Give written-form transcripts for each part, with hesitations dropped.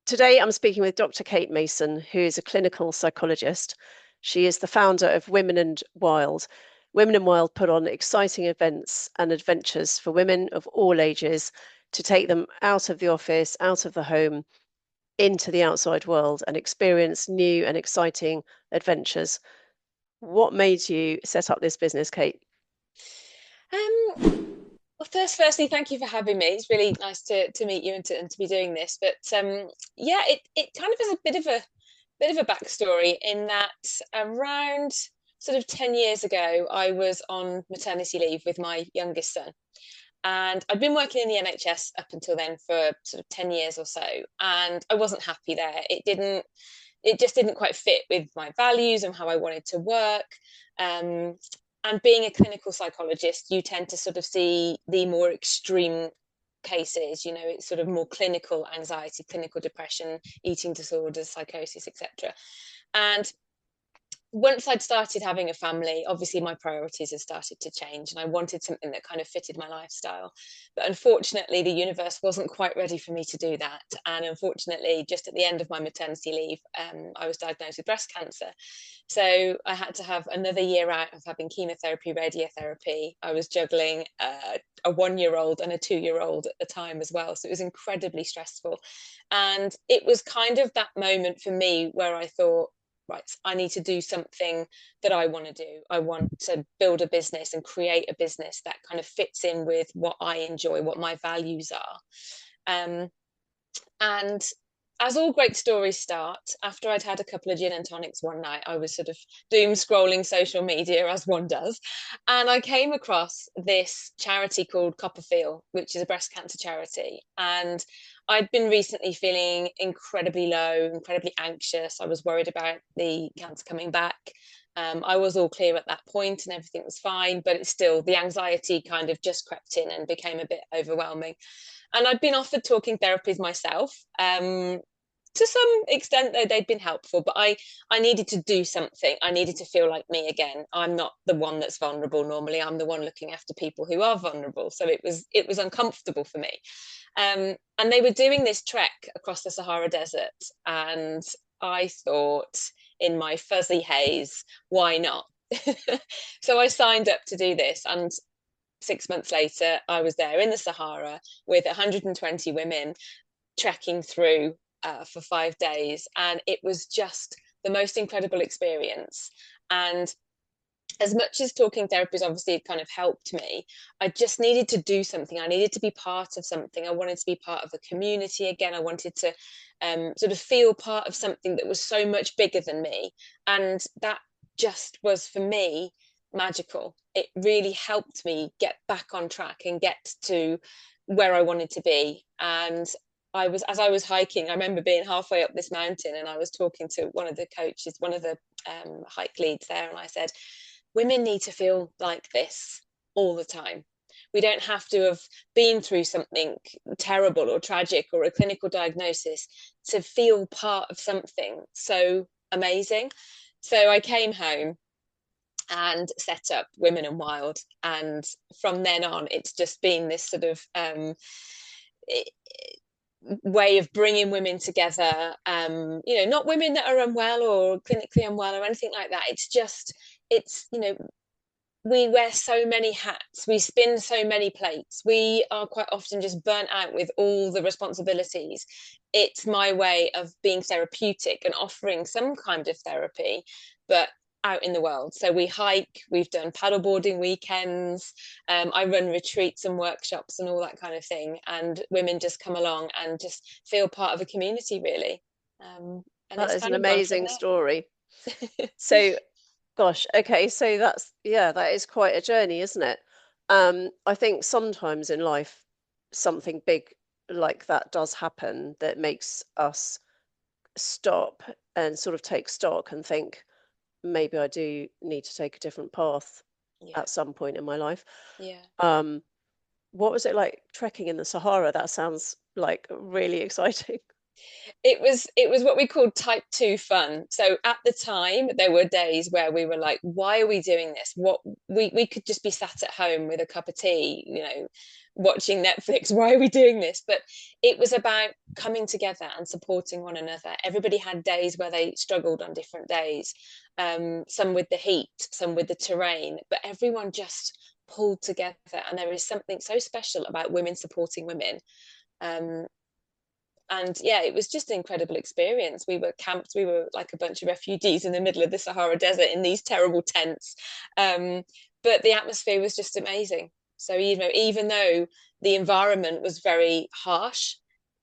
Today I'm speaking with Dr. Kate Mason, who is a clinical psychologist. She is the founder of Women and Wild. Women and Wild put on exciting events and adventures for women of all ages to take them out of the office, out of the home, into the outside world and experience new and exciting adventures. What made you set up this business, Kate? Well, firstly, thank you for having me. It's really nice to meet you and to be doing this. But yeah, it kind of has a bit of a backstory in that around sort of 10 years ago, I was on maternity leave with my youngest son. And I'd been working in the NHS up until then for sort of 10 years or so, and I wasn't happy there. It just didn't quite fit with my values and how I wanted to work. Um, and being a clinical psychologist, you tend to sort of see the more extreme cases. It's sort of more clinical anxiety, clinical depression, eating disorders, psychosis, etc. And once I'd started having a family, obviously my priorities had started to change, and I wanted something that kind of fitted my lifestyle. But unfortunately, the universe wasn't quite ready for me to do that. And unfortunately, just at the end of my maternity leave, I was diagnosed with breast cancer. So I had to have another year out of having chemotherapy, radiotherapy. I was juggling a 1 year old and a 2 year old at the time as well. So it was incredibly stressful. And it was kind of that moment for me where I thought, right, I need to do something that I want to do. I want to build a business and create a business that kind of fits in with what I enjoy, what my values are. Um, and as all great stories start, after I'd had a couple of gin and tonics one night, I was sort of doom scrolling social media as one does. And I came across this charity called Copperfield, which is a breast cancer charity. And I'd been recently feeling incredibly low, incredibly anxious. I was worried about the cancer coming back. I was all clear at that point and everything was fine, but it's still the anxiety kind of just crept in and became a bit overwhelming. And I'd been offered talking therapies myself. To some extent, though, they'd been helpful, but I needed to do something. I needed to feel like me again. I'm not the one that's vulnerable normally. I'm the one looking after people who are vulnerable. So it was uncomfortable for me. And they were doing this trek across the Sahara Desert, and I thought, in my fuzzy haze, why not? So I signed up to do this, and 6 months later, I was there in the Sahara with 120 women trekking through for 5 days. And it was just the most incredible experience. And as much as talking therapy has obviously kind of helped me, I just needed to do something. I needed to be part of something. I wanted to be part of a community again. I wanted to sort of feel part of something that was so much bigger than me. And that just was for me magical. It really helped me get back on track and get to where I wanted to be. And as I was hiking, I remember being halfway up this mountain and I was talking to one of the coaches, one of the hike leads there, and I said, women need to feel like this all the time. We don't have to have been through something terrible or tragic or a clinical diagnosis to feel part of something so amazing. So I came home and set up Women and Wild. And from then on, it's just been this sort of way of bringing women together. Not women that are unwell or clinically unwell or anything like that. It's we wear so many hats, we spin so many plates, we are quite often just burnt out with all the responsibilities. It's my way of being therapeutic and offering some kind of therapy, but out in the world. So we hike, we've done paddleboarding weekends, I run retreats and workshops and all that kind of thing. And women just come along and just feel part of a community, really. And That it's is an kind of gone from amazing story. So, gosh, okay, so that is quite a journey, isn't it? I think sometimes in life, something big like that does happen that makes us stop and sort of take stock and think, maybe I do need to take a different path Yeah, at some point in my life. yeah. Um, what was it like trekking in the Sahara? That sounds like really exciting. It was what we called type 2 fun. So at the time there were days where we were like, why are we doing this? What we could just be sat at home with a cup of tea, watching Netflix. Why are we doing this? But it was about coming together and supporting one another. Everybody had days where they struggled on different days, some with the heat, some with the terrain, but everyone just pulled together. And there is something so special about women supporting women. um, and yeah, it was just an incredible experience. We were camped, we were like a bunch of refugees in the middle of the Sahara Desert in these terrible tents. Um, but the atmosphere was just amazing. So even though the environment was very harsh,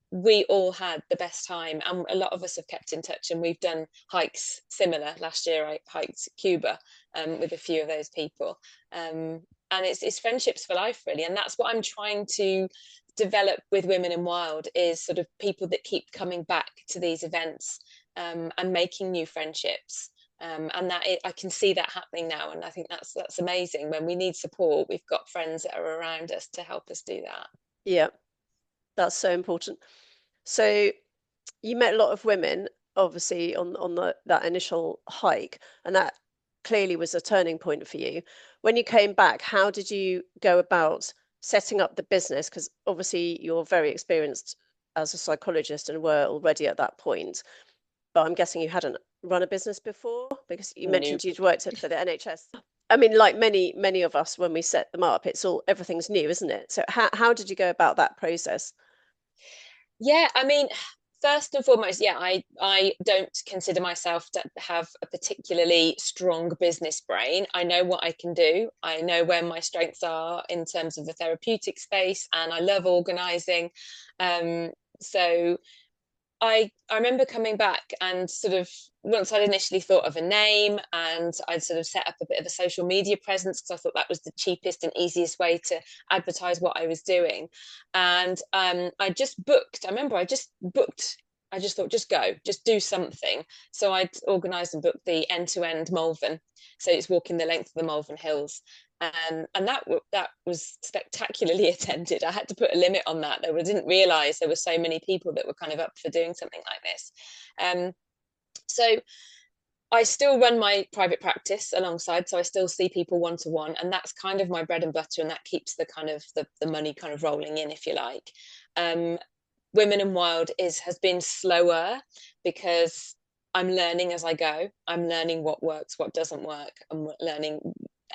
we all had the best time, and a lot of us have kept in touch, and we've done hikes similar. Last year I hiked Cuba, with a few of those people. And it's friendships for life, really, and that's what I'm trying to develop with Women in Wild, is sort of people that keep coming back to these events, and making new friendships. And I can see that happening now, and I think that's amazing. When we need support, we've got friends that are around us to help us do that. Yeah, that's so important. So you met a lot of women, obviously, on that initial hike, and that clearly was a turning point for you. When you came back, how did you go about setting up the business? Because obviously you're very experienced as a psychologist and were already at that point, but I'm guessing you hadn't run a business before because you mentioned Nope. you'd worked for the NHS. I mean, like many of us, when we set them up, it's all everything's new, isn't it? So how did you go about that process? Yeah, I mean, first and foremost, yeah, I don't consider myself to have a particularly strong business brain. I know what I can do. I know where my strengths are in terms of the therapeutic space, and I love organizing. So I remember coming back, and sort of once I'd initially thought of a name, and I'd sort of set up a bit of a social media presence, because I thought that was the cheapest and easiest way to advertise what I was doing. And I just booked. I remember I just booked. I just thought, just go, just do something. So I'd organised and booked the end-to-end Malvern. So it's walking the length of the Malvern Hills, and that was spectacularly attended. I had to put a limit on that. I didn't realise there were so many people that were kind of up for doing something like this. Um, so I still run my private practice alongside, so I still see people one to one, and that's kind of my bread and butter, and that keeps the kind of the money kind of rolling in, if you like. Um, Women in Wild is has been slower because I'm learning as I go. I'm learning what works, what doesn't work. I'm learning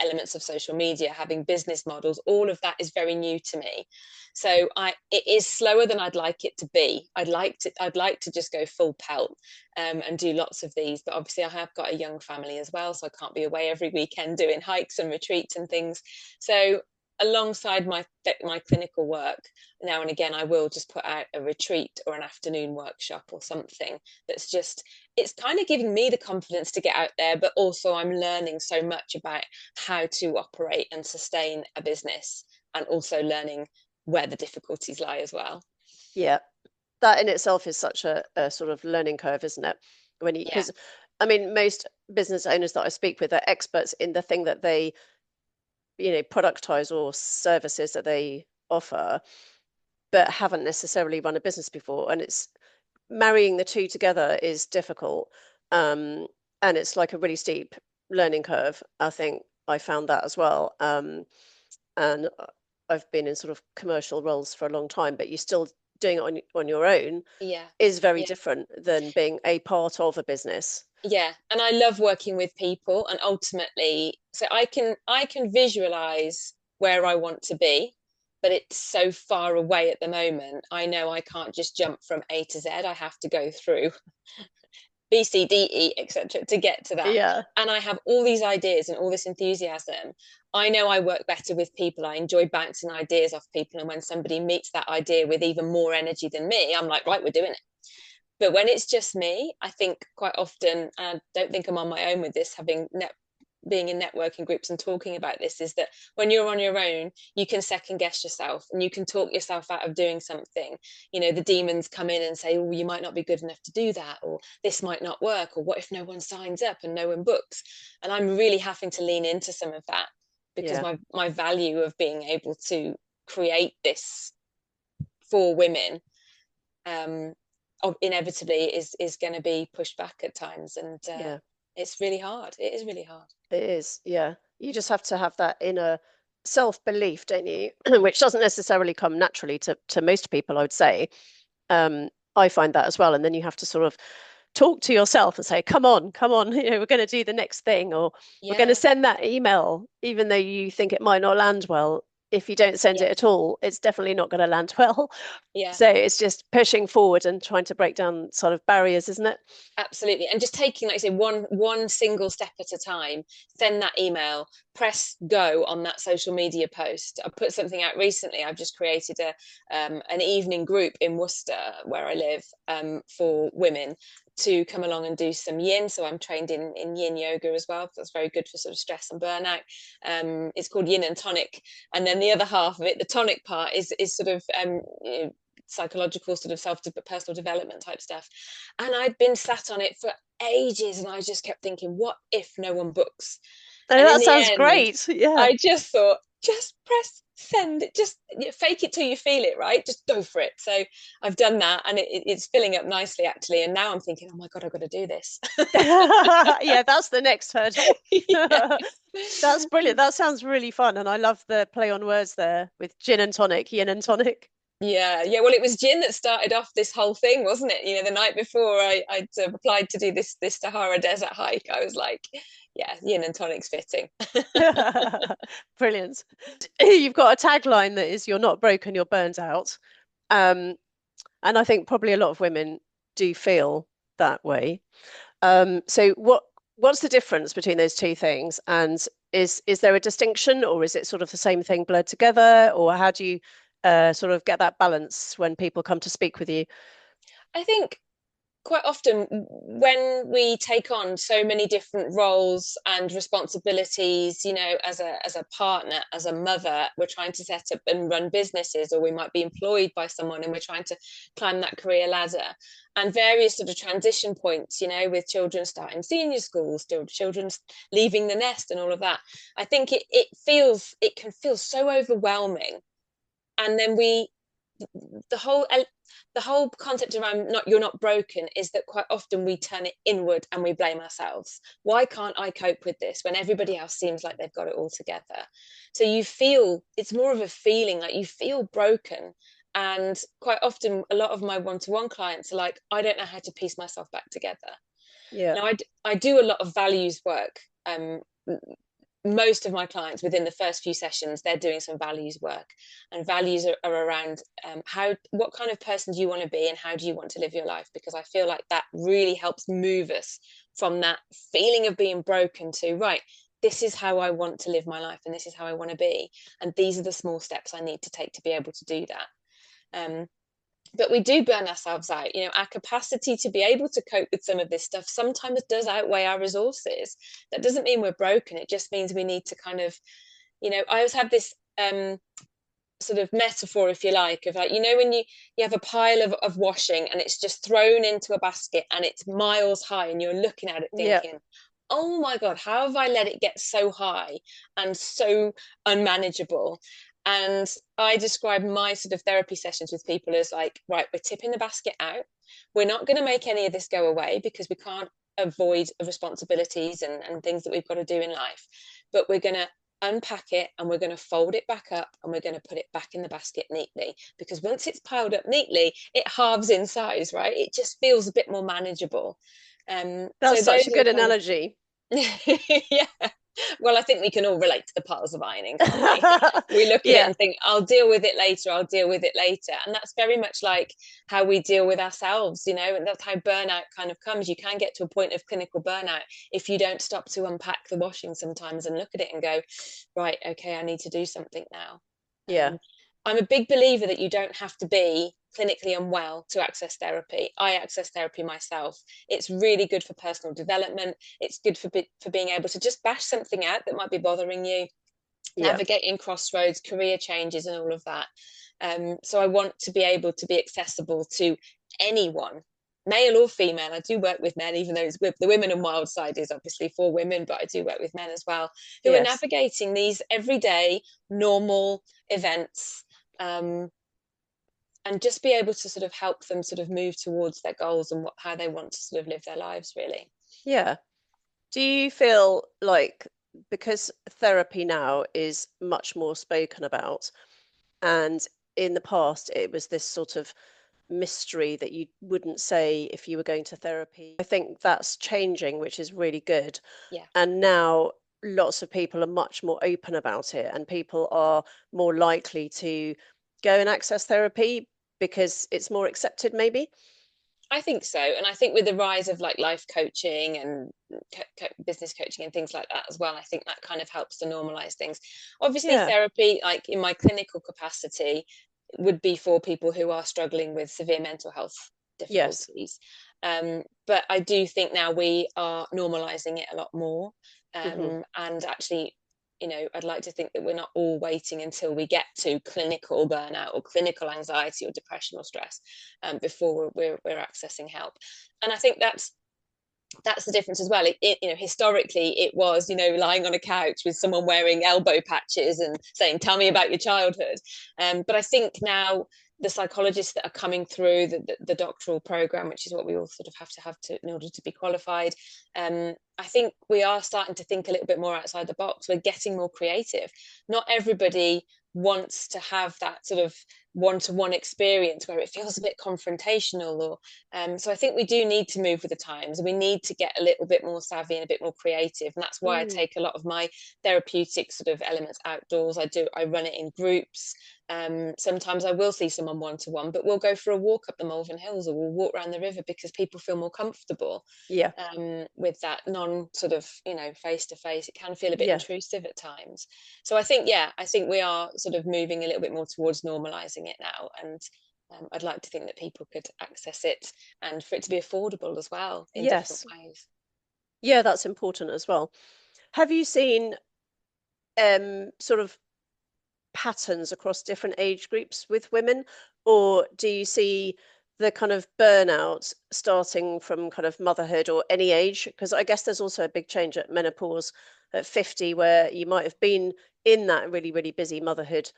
elements of social media, having business models. All of that is very new to me. So it is slower than I'd like it to be. I'd like to just go full pelt, and do lots of these. But obviously I have got a young family as well, so I can't be away every weekend doing hikes and retreats and things. So alongside my clinical work, now and again I will just put out a retreat or an afternoon workshop or something that's just, it's kind of giving me the confidence to get out there, but also I'm learning so much about how to operate and sustain a business, and also learning where the difficulties lie as well. Yeah, that in itself is such a sort of learning curve, isn't it? When you, Yeah. because I mean, most business owners that I speak with are experts in the thing that they, productize or services that they offer, but haven't necessarily run a business before. And it's marrying the two together is difficult. Um, and it's like a really steep learning curve. I think I found that as well. And I've been in sort of commercial roles for a long time, but you're still doing it on your own Yeah. is very Yeah. different than being a part of a business. Yeah, and I love working with people, and ultimately, so I can visualize where I want to be, but it's so far away at the moment. I know I can't just jump from A to Z. I have to go through B, C, D, E, etc. to get to that. Yeah, And I have all these ideas and all this enthusiasm. I know I work better with people. I enjoy bouncing ideas off people, and when somebody meets that idea with even more energy than me, I'm like, right, we're doing it. But when it's just me, I think quite often, and I don't think I'm on my own with this, being in networking groups and talking about this, is that when you're on your own, you can second guess yourself and you can talk yourself out of doing something. The demons come in and say, oh, you might not be good enough to do that, or this might not work, or what if no one signs up and no one books? And I'm really having to lean into some of that, because yeah, my value of being able to create this for women, um, inevitably is going to be pushed back at times, and Yeah, it's really hard. It is really hard. it is. Yeah. You just have to have that inner self-belief, don't you? Which doesn't necessarily come naturally to most people, I would say. I find that as well. And then you have to sort of talk to yourself and say, come on, we're going to do the next thing, or we're going to Yeah, send that email, even though you think it might not land well. If you don't send yeah, it at all, it's definitely not going to land well. yeah. So it's just pushing forward and trying to break down sort of barriers, isn't it? Absolutely. And just taking, like I say, one single step at a time, send that email, press go on that social media post. I put something out recently. I've just created a an evening group in Worcester, where I live, for women to come along and do some yin. So I'm trained in yin yoga as well. That's very good for sort of stress and burnout. It's called yin and tonic. And then the other half of it, the tonic part, is sort of psychological, sort of personal development type stuff. And I'd been sat on it for ages, and I just kept thinking, what if no one books? Oh, And in that the sounds end, great. Yeah. I just thought, just press send. Just fake it till you feel it, right? Just go for it. So I've done that, and it's filling up nicely, actually. And now I'm thinking, oh my God, I've got to do this. Yeah, that's the next hurdle. Yeah. That's brilliant. That sounds really fun. And I love the play on words there with gin and tonic, yin and tonic. Yeah, yeah. Well, it was gin that started off this whole thing, wasn't it? You know, the night before I'd applied to do this Sahara desert hike, I was like, yeah, yin and tonic's fitting. Brilliant. You've got a tagline that is, you're not broken, you're burned out. Um, and I think probably a lot of women do feel that way. So what's the difference between those two things? And is there a distinction, or is it sort of the same thing blurred together? Or how do you sort of get that balance when people come to speak with you? I think quite often when we take on so many different roles and responsibilities, you know, as a partner, as a mother, we're trying to set up and run businesses, or we might be employed by someone and we're trying to climb that career ladder, and various sort of transition points, you know, with children starting senior schools, still children leaving the nest and all of that. I think it can feel so overwhelming. And then the whole the whole concept around not you're not broken is that quite often we turn it inward and we blame ourselves. Why can't I cope with this when everybody else seems like they've got it all together? So you feel, it's more of a feeling, like you feel broken. And quite often a lot of my one-to-one clients are like, I don't know how to piece myself back together. Yeah, Now I do a lot of values work. Most of my clients, within the first few sessions, they're doing some values work, and values are around how, what kind of person do you want to be and how do you want to live your life, because I feel like that really helps move us from that feeling of being broken to, right, this is how I want to live my life and this is how I want to be, and these are the small steps I need to take to be able to do that. But we do burn ourselves out. You know, our capacity to be able to cope with some of this stuff sometimes does outweigh our resources. That doesn't mean we're broken. It just means we need to kind of, you know, I always have this sort of metaphor, if you like, of like, you know, when you have a pile of washing and it's just thrown into a basket and it's miles high and you're looking at it yeah, thinking, oh my God, how have I let it get so high and so unmanageable? And I describe my sort of therapy sessions with people as like, right, we're tipping the basket out. We're not going to make any of this go away because we can't avoid responsibilities and things that we've got to do in life. But we're going to unpack it and we're going to fold it back up and we're going to put it back in the basket neatly, because once it's piled up neatly, it halves in size, right? It just feels a bit more manageable. So that's those such a are the good kind of analogy. yeah. Well, I think we can all relate to the piles of ironing, can't we? We look at it Yeah, and think, I'll deal with it later, I'll deal with it later. And that's very much like how we deal with ourselves, you know, and that's how burnout kind of comes. You can get to a point of clinical burnout if you don't stop to unpack the washing sometimes and look at it and go, right, okay, I need to do something now. yeah, I'm a big believer that you don't have to be clinically unwell to access therapy. I access therapy myself. It's really good for personal development. It's good for being able to just bash something out that might be bothering you, yeah, navigating crossroads, career changes, and all of that. So I want to be able to be accessible to anyone, male or female. I do work with men, even though it's with the Women and Wild side is obviously for women, but I do work with men as well, who are yes. navigating these everyday normal events, um, and just be able to sort of help them sort of move towards their goals and how they want to sort of live their lives, really. Yeah. Do you feel like because therapy now is much more spoken about, and in the past it was this sort of mystery that you wouldn't say if you were going to therapy? I think that's changing, which is really good. Yeah. And now lots of people are much more open about it, and people are more likely to go and access therapy because it's more accepted, maybe. I think so. And I think with the rise of like life coaching and business coaching and things like that as well, I think that kind of helps to normalize things. Obviously, Yeah. therapy, like in my clinical capacity, would be for people who are struggling with severe mental health Yes. difficulties. But I do think now we are normalizing it a lot more. Hmm. And actually, I'd like to think that we're not all waiting until we get to clinical burnout or clinical anxiety or depression or stress before we're accessing help. And I think that's the difference as well. Historically, it was, lying on a couch with someone wearing elbow patches and saying, "Tell me about your childhood." But I think now the psychologists that are coming through the doctoral program, which is what we all sort of have to in order to be qualified, I think we are starting to think a little bit more outside the box. We're getting more creative. Not everybody wants to have that sort of one-to-one experience where it feels a bit confrontational or so I think we do need to move with the times. We need to get a little bit more savvy and a bit more creative. And that's why I Mm. take a lot of my therapeutic sort of elements outdoors. I run it in groups. Sometimes I will see someone one to one, but we'll go for a walk up the Malvern Hills or we'll walk around the river because people feel more comfortable Yeah. with that non sort of, face to face. It can feel a bit Yeah. intrusive at times. So I think, yeah, I think we are sort of moving a little bit more towards normalizing it now. And I'd like to think that people could access it and for it to be affordable as well in different Yes. ways. Yeah, that's important as well. Have you seen sort of patterns across different age groups with women, or do you see the kind of burnout starting from kind of motherhood or any age? Because I guess there's also a big change at menopause at 50, where you might have been in that really, really busy motherhood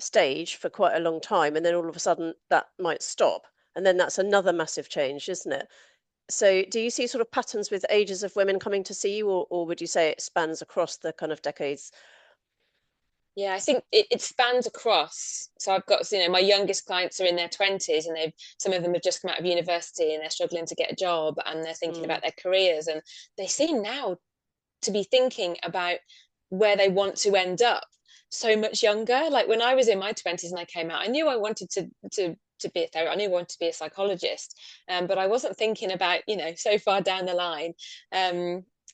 stage for quite a long time, and then all of a sudden that might stop. And then that's another massive change, isn't it? So do you see sort of patterns with ages of women coming to see you, or would you say it spans across the kind of decades? Yeah, I think it spans across. So I've got, my youngest clients are in their 20s and some of them have just come out of university and they're struggling to get a job and they're thinking Mm. about their careers and they seem now to be thinking about where they want to end up so much younger. Like when I was in my 20s and I came out, I knew I wanted to be a therapist. I knew I wanted to be a psychologist, but I wasn't thinking about so far down the line.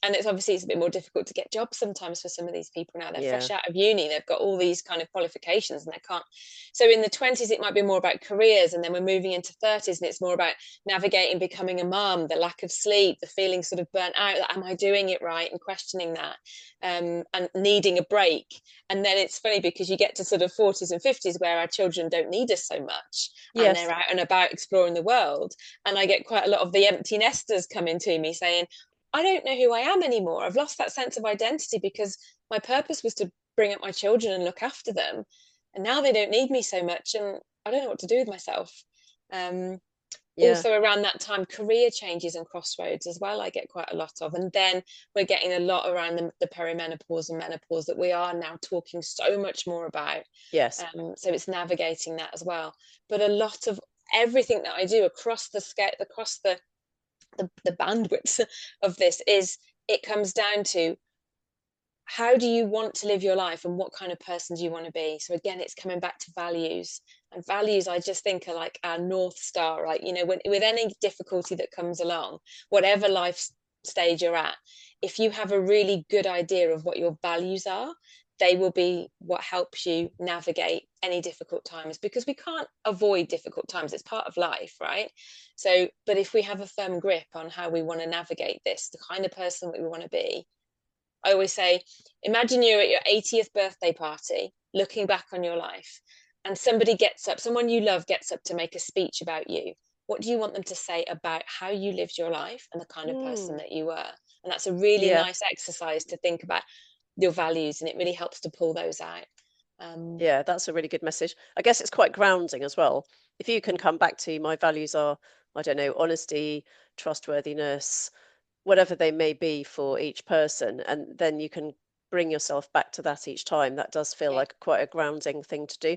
And it's a bit more difficult to get jobs sometimes for some of these people now. They're Yeah. fresh out of uni, they've got all these kind of qualifications, and they can't. So in the 20s, it might be more about careers, and then we're moving into 30s, and it's more about navigating becoming a mum, the lack of sleep, the feeling sort of burnt out. Like, am I doing it right? And questioning that, and needing a break. And then it's funny because you get to sort of 40s and 50s where our children don't need us so much, and they're Yes. out and about exploring the world. And I get quite a lot of the empty nesters coming to me saying, I don't know who I am anymore. I've lost that sense of identity because my purpose was to bring up my children and look after them. And now they don't need me so much. And I don't know what to do with myself. Um, Yeah. Also, around that time, career changes and crossroads as well, I get quite a lot of. And then we're getting a lot around the perimenopause and menopause that we are now talking so much more about. Yes. So it's navigating that as well. But a lot of everything that I do across the scale, across the bandwidth of this is it comes down to how do you want to live your life and what kind of person do you want to be. So again, it's coming back to values, and values I just think are like our north star, right? With any difficulty that comes along, whatever life stage you're at, if you have a really good idea of what your values are, they will be what helps you navigate any difficult times, because we can't avoid difficult times, it's part of life, right? So but if we have a firm grip on how we want to navigate this, the kind of person that we want to be, I always say, imagine you're at your 80th birthday party, looking back on your life, and somebody gets up, someone you love gets up to make a speech about you. What do you want them to say about how you lived your life and the kind of person Mm. that you were? And that's a really Yeah. nice exercise to think about your values, and it really helps to pull those out. Yeah, that's a really good message. I guess it's quite grounding as well. If you can Mm, come back to my values are, I don't know, honesty, trustworthiness, whatever they may be for each person, and then you can bring yourself back to that each time. That does feel yeah, like quite a grounding thing to do,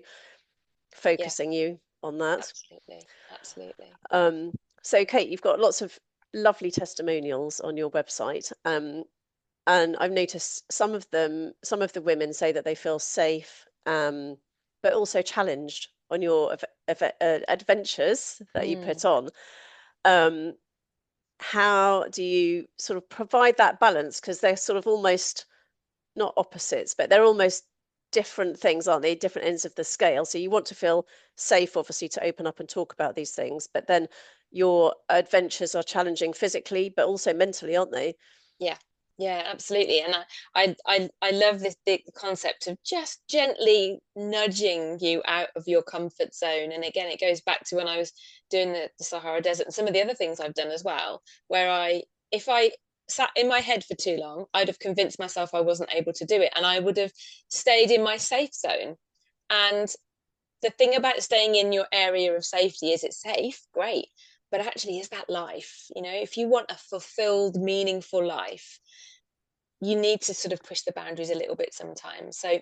yeah, focusing you on that. absolutely, absolutely. Um, so, Kate, you've got lots of lovely testimonials on your website. And I've noticed some of the women say that they feel safe, but also challenged on your adventures that you Mm. put on. Um, how do you sort of provide that balance? Because they're sort of almost not opposites, but they're almost different things, aren't they? Different ends of the scale. So you want to feel safe, obviously, to open up and talk about these things, but then your adventures are challenging physically, but also mentally, aren't they? Yeah, yeah, absolutely. And I love this big concept of just gently nudging you out of your comfort zone. And again, it goes back to when I was doing the Sahara Desert and some of the other things I've done as well, where if I sat in my head for too long, I'd have convinced myself I wasn't able to do it, and I would have stayed in my safe zone. And the thing about staying in your area of safety is it's safe, great. But actually, is that life? You know, if you want a fulfilled, meaningful life, you need to sort of push the boundaries a little bit sometimes. So,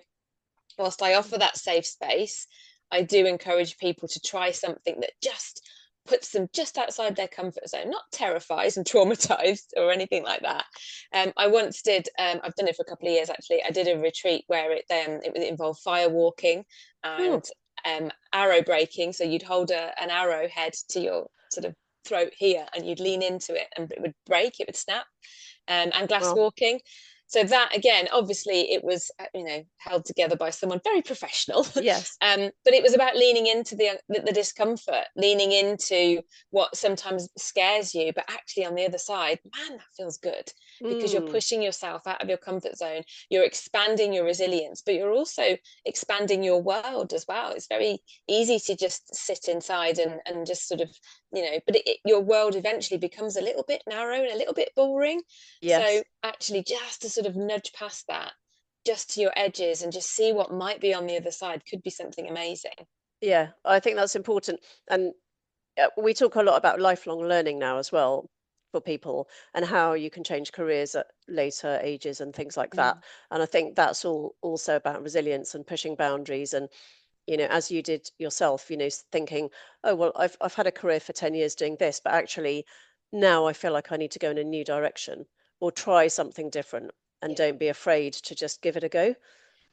whilst I offer that safe space, I do encourage people to try something that just puts them just outside their comfort zone, not terrifies and traumatized or anything like that. I once did, I've done it for a couple of years actually. I did a retreat where it involved fire walking and Oh, arrow breaking. So you'd hold an arrow head to your sort of throat here and you'd lean into it and it would break, it would snap, and glass well, walking. So that again, obviously, it was held together by someone very professional, yes. but it was about leaning into the discomfort, leaning into what sometimes scares you, but actually on the other side, man, that feels good because you're Mm, pushing yourself out of your comfort zone, you're expanding your resilience, but you're also expanding your world as well. It's very easy to just sit inside and just sort of but your world eventually becomes a little bit narrow and a little bit boring. So yes. actually, just to sort of nudge past that, just to your edges and just see what might be on the other side could be something amazing. Yeah, I think that's important. And we talk a lot about lifelong learning now as well for people and how you can change careers at later ages and things like that. Mm, And I think that's all also about resilience and pushing boundaries. And, as you did yourself, thinking, oh, well, I've had a career for 10 years doing this, but actually now I feel like I need to go in a new direction or try something different, and yeah. don't be afraid to just give it a go.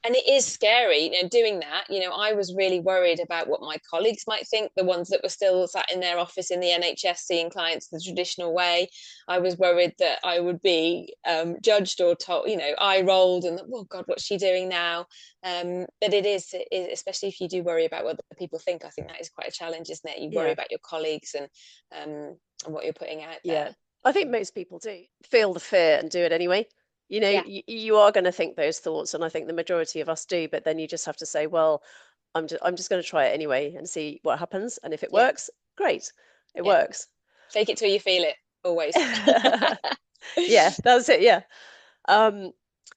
And it is scary, doing that. I was really worried about what my colleagues might think, the ones that were still sat in their office in the NHS seeing clients the traditional way. I was worried that I would be judged or told, eye rolled and, oh God, what's she doing now? But especially if you do worry about what the people think, I think that is quite a challenge, isn't it? You worry Yeah. about your colleagues and what you're putting out Yeah, there. I think most people do feel the fear and do it anyway. Yeah, You are going to think those thoughts, and I think the majority of us do. But then you just have to say, well, I'm just going to try it anyway and see what happens. And if it yeah, works, great, it yeah. works. Fake it till you feel it, always. Yeah, that's it. Yeah. Um,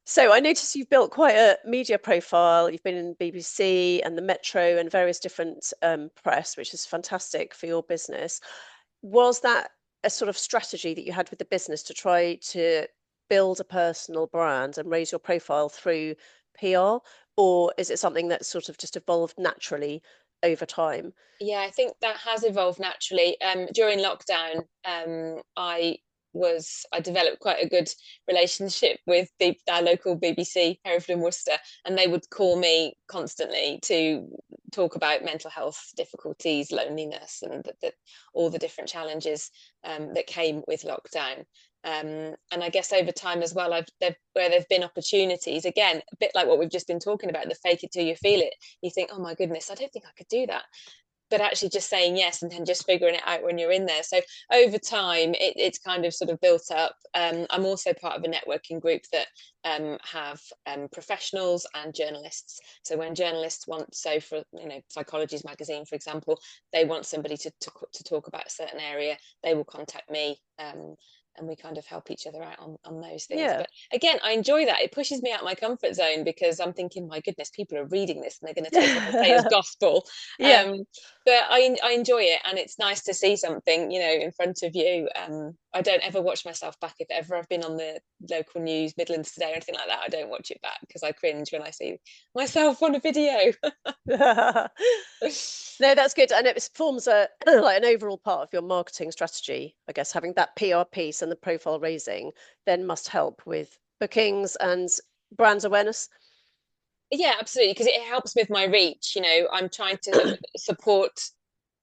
so I noticed you've built quite a media profile. You've been in BBC and the Metro and various different press, which is fantastic for your business. Was that a sort of strategy that you had with the business to try to build a personal brand and raise your profile through PR, or is it something that sort of just evolved naturally over time? Yeah, I think that has evolved naturally. During lockdown, I developed quite a good relationship with our local BBC, Hereford and Worcester, and they would call me constantly to talk about mental health difficulties, loneliness, and all the different challenges that came with lockdown. And I guess over time as well, where there've been opportunities, again, a bit like what we've just been talking about, the fake it till you feel it. You think, oh my goodness, I don't think I could do that, but actually just saying yes and then just figuring it out when you're in there. So over time, it's kind of sort of built up. I'm also part of a networking group that have professionals and journalists. So when journalists want, so for Psychologist magazine, for example, they want somebody to talk about a certain area, they will contact me. and we kind of help each other out on those things. Yeah. But again, I enjoy that. It pushes me out my comfort zone because I'm thinking, my goodness, people are reading this and they're going to take what I say as gospel. Yeah. Um, but I enjoy it, and it's nice to see something, in front of you. I don't ever watch myself back. If ever I've been on the local news, Midlands Today or anything like that, I don't watch it back because I cringe when I see myself on a video. No, that's good. And it forms a like an overall part of your marketing strategy. I guess having that PR piece and the profile raising then must help with bookings and brand awareness. Yeah, absolutely, because it helps with my reach. I'm trying to support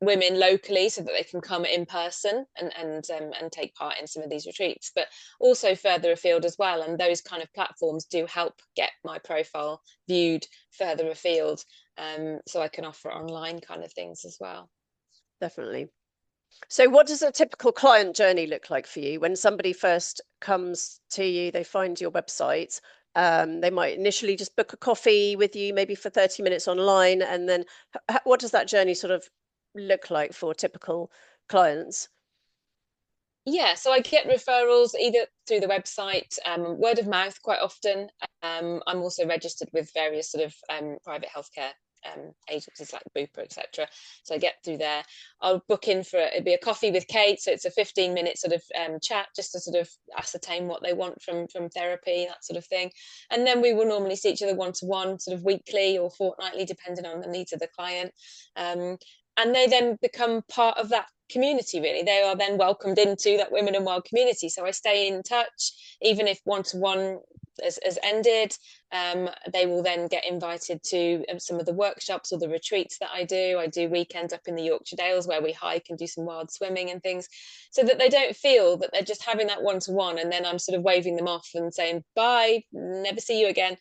women locally so that they can come in person and take part in some of these retreats, but also further afield as well. And those kind of platforms do help get my profile viewed further afield, so I can offer online kind of things as well. Definitely. So, what does a typical client journey look like for you when somebody first comes to you? They find your website. They might initially just book a coffee with you, maybe for 30 minutes online. And then, what does that journey sort of look like for typical clients? Yeah, so I get referrals either through the website, word of mouth quite often. I'm also registered with various sort of private healthcare agencies like Bupa, etc. So I get through there. I'll book in for it'd be a coffee with Kate, so it's a 15-minute sort of chat just to sort of ascertain what they want from therapy, that sort of thing. And then we will normally see each other one to one, sort of weekly or fortnightly, depending on the needs of the client. Um, and they then become part of that community. Really, they are then welcomed into that Women in Wild community, so I stay in touch even if one-to-one has ended. They will then get invited to some of the workshops or the retreats that I do weekends up in the Yorkshire Dales where we hike and do some wild swimming and things, so that they don't feel that they're just having that one-to-one and then I'm sort of waving them off and saying bye, never see you again.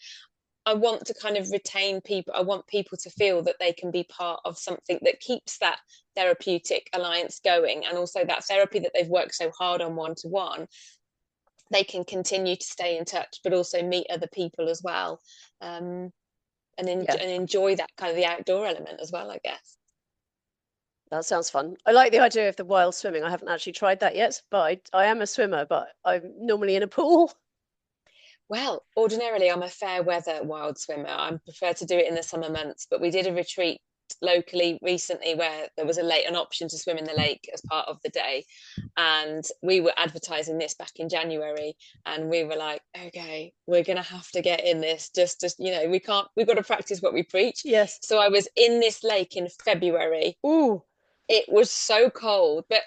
I want to kind of retain people. I want people to feel that they can be part of something that keeps that therapeutic alliance going, and also that therapy that they've worked so hard on one to one. They can continue to stay in touch, but also meet other people as well, Yeah, and enjoy that kind of the outdoor element as well, I guess. that sounds fun. I like the idea of the wild swimming. I haven't actually tried that yet, but I am a swimmer, but I'm normally in a pool. Well, ordinarily I'm a fair weather wild swimmer. I prefer to do it in the summer months, but we did a retreat locally recently where there was an option to swim in the lake as part of the day, and we were advertising this back in January, and we were like, okay, we're gonna have to get in this, just we've got to practice what we preach. Yes. So I was in this lake in February. Ooh, It was so cold, but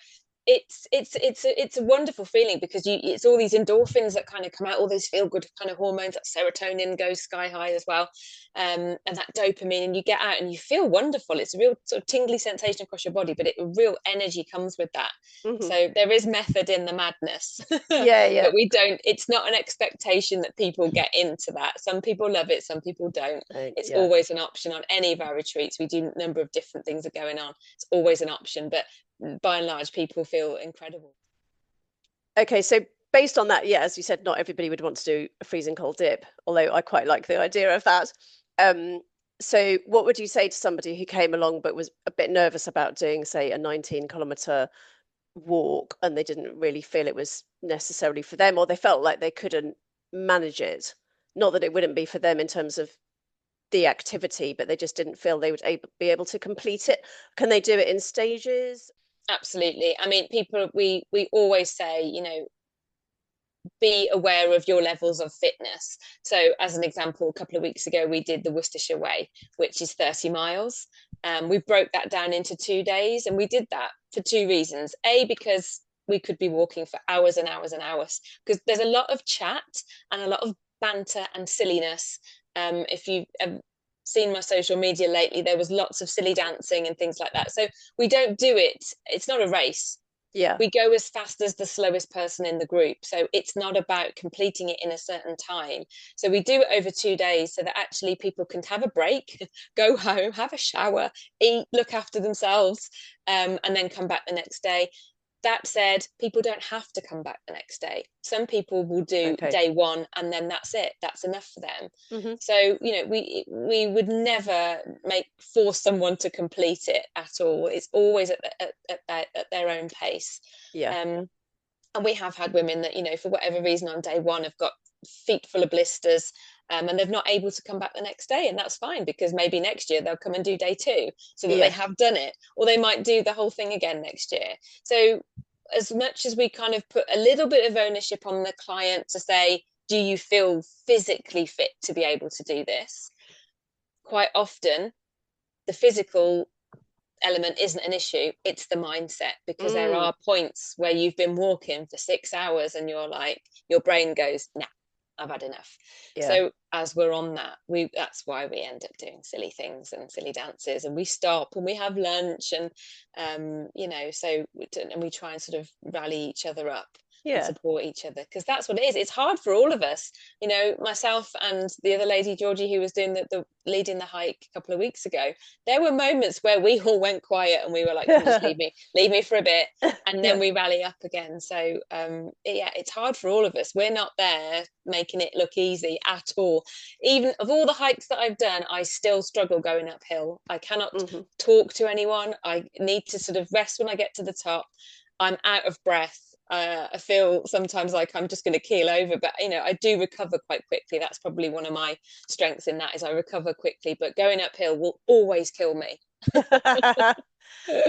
it's a wonderful feeling because it's all these endorphins that kind of come out, all those feel good kind of hormones. That serotonin goes sky high as well, and that dopamine, and you get out and you feel wonderful. It's a real sort of tingly sensation across your body, but a real energy comes with that. hmm. So there is method in the madness, Yeah, yeah. but we don't. It's not an expectation that people get into that. Some people love it, some people don't. It's Yeah. always an option on any of our retreats. We do a number of different things are going on. It's always an option, but by and large, people feel incredible. Okay, so based on that, yeah, as you said, not everybody would want to do a freezing cold dip, although I quite like the idea of that. Um, so what would you say to somebody who came along but was a bit nervous about doing, say, a 19-kilometer walk and they didn't really feel it was necessarily for them, or they felt like they couldn't manage it? Not that it wouldn't be for them in terms of the activity, but they just didn't feel they would be able to complete it. Can they do it in stages? Absolutely. I mean, people, we always say, be aware of your levels of fitness. So, as an example, a couple of weeks ago, we did the Worcestershire Way, which is 30 miles. We broke that down into 2 days, and we did that for two reasons. A, because we could be walking for hours and hours and hours, because there's a lot of chat and a lot of banter and silliness. If you've seen my social media lately, there was lots of silly dancing and things like that. So we don't do it, it's not a race. Yeah. We go as fast as the slowest person in the group. So it's not about completing it in a certain time. So we do it over 2 days so that actually people can have a break, go home, have a shower, eat, look after themselves, and then come back the next day. That said, people don't have to come back the next day. Some people will do Okay. day one and then that's it. That's enough for them. Hmm. So, we would never make force someone to complete it at all. It's always at their own pace. Yeah. Um, And we have had women that, for whatever reason on day one have got feet full of blisters, and they're not able to come back the next day. And that's fine, because maybe next year they'll come and do day two so that they Yeah. have done it, or they might do the whole thing again next year. So as much as we kind of put a little bit of ownership on the client to say, do you feel physically fit to be able to do this? Quite often, the physical element isn't an issue, it's the mindset, because there Mm, are points where you've been walking for 6 hours and you're like, your brain goes, nah, I've had enough. yeah. So as we're on that, we that's why we end up doing silly things and silly dances, and we stop and we have lunch, and and we try and sort of rally each other up and Yeah. support each other, because that's what it is. It's hard for all of us. Myself and the other lady, Georgie, who was doing the leading the hike a couple of weeks ago, there were moments where we all went quiet and we were like, can you just leave me for a bit? And then Yeah. we rally up again. So yeah, it's hard for all of us. We're not there making it look easy at all. Even of all the hikes that I've done, I still struggle going uphill. I cannot Hmm. talk to anyone. I need to sort of rest when I get to the top. I'm out of breath. I feel sometimes like I'm just going to keel over, but I do recover quite quickly. That's probably one of my strengths in that, is I recover quickly. But going uphill will always kill me.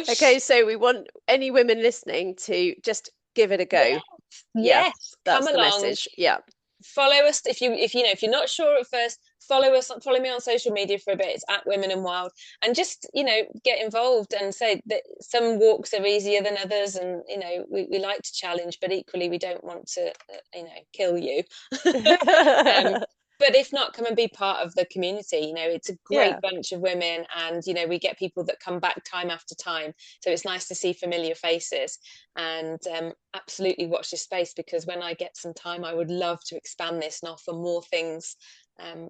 Okay, so we want any women listening to just give it a go. Yes, Yeah, yes, come that's the along. message. Yeah. Follow us if you're not sure at first. Follow me on social media for a bit. It's at Women and Wild, and just get involved and say that some walks are easier than others, and we like to challenge, but equally we don't want to kill you. um, but if not, come and be part of the community. It's a Yeah. great bunch of women, and we get people that come back time after time, so it's nice to see familiar faces. And absolutely watch this space, because when I get some time, I would love to expand this and offer more things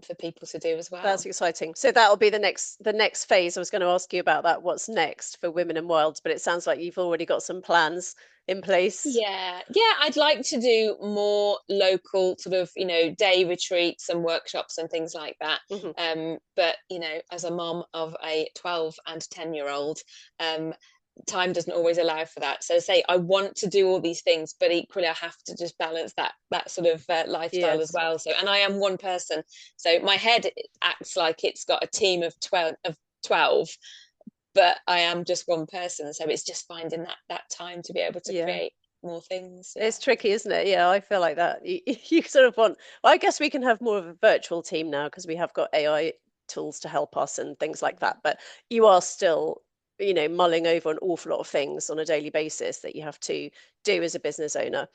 for people to do as That's well. exciting. So that'll be the next phase. I was going to ask you about that. What's next for Women in Wilds? But it sounds like you've already got some plans in place. Yeah, I'd like to do more local sort of, day retreats and workshops and things like that. Hmm. But as a mom of a 12 and 10-year-old, time doesn't always allow for that. So say I want to do all these things, but equally I have to just balance that sort of lifestyle as Yes. well. So, and I am one person, so my head acts like it's got a team of 12, but I am just one person. So it's just finding that time to be able to Yeah. create more things. Yeah. It's tricky, isn't it? Yeah, I feel like that. You sort of want, well, I guess we can have more of a virtual team now because we have got AI tools to help us and things like that. But you are still, mulling over an awful lot of things on a daily basis that you have to do as a business owner.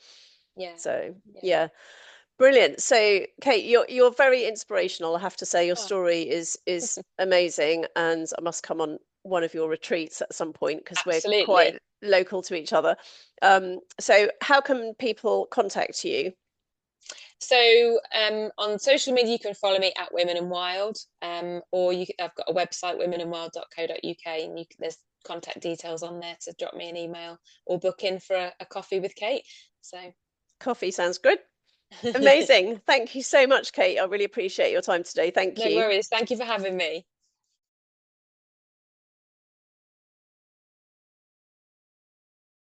Yeah. So, Yeah. yeah, brilliant. So, Kate, you're very inspirational. I have to say, your Oh, story is amazing, and I must come on one of your retreats at some point because we're absolutely. quite local to each other. So, how can people contact you? So on social media, you can follow me at Women and Wild, or I've got a website, womenandwild.co.uk, and there's contact details on there to drop me an email or book in for a coffee with Kate. So Coffee sounds good. Amazing. Thank you so much, Kate. I really appreciate your time today. Thank no you. worries. Thank you for having me.